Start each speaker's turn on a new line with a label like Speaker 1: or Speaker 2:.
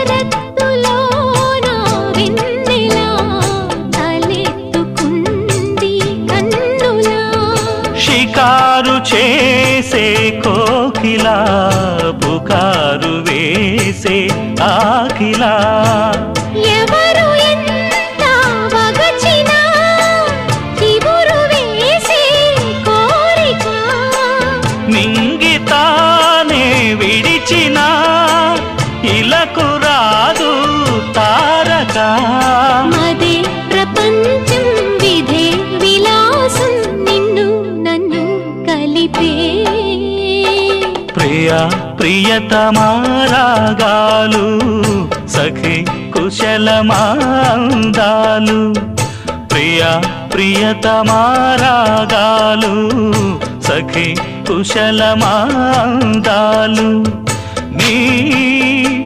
Speaker 1: శరత్తులోన వెన్నెలా తలెత్తుకుంది కన్నులా
Speaker 2: షికారు చేసే కోకిలా పుకారు వేసే ఆకిలా
Speaker 1: ఎవరు ఎంత వగచినా చిగురు వేసే కోరిక
Speaker 2: మింగితానే విడిచిన ఇలకు రాదు తారక
Speaker 1: మదే ప్రపంచం విధే విలాసం నిన్ను నన్ను కలిపే
Speaker 2: ప్రియ ప్రియతమారాగాలు సఖి కుశలమాందాలు ప్రియ ప్రియతమారాగాలు సఖి కుశలమాందాలు నీ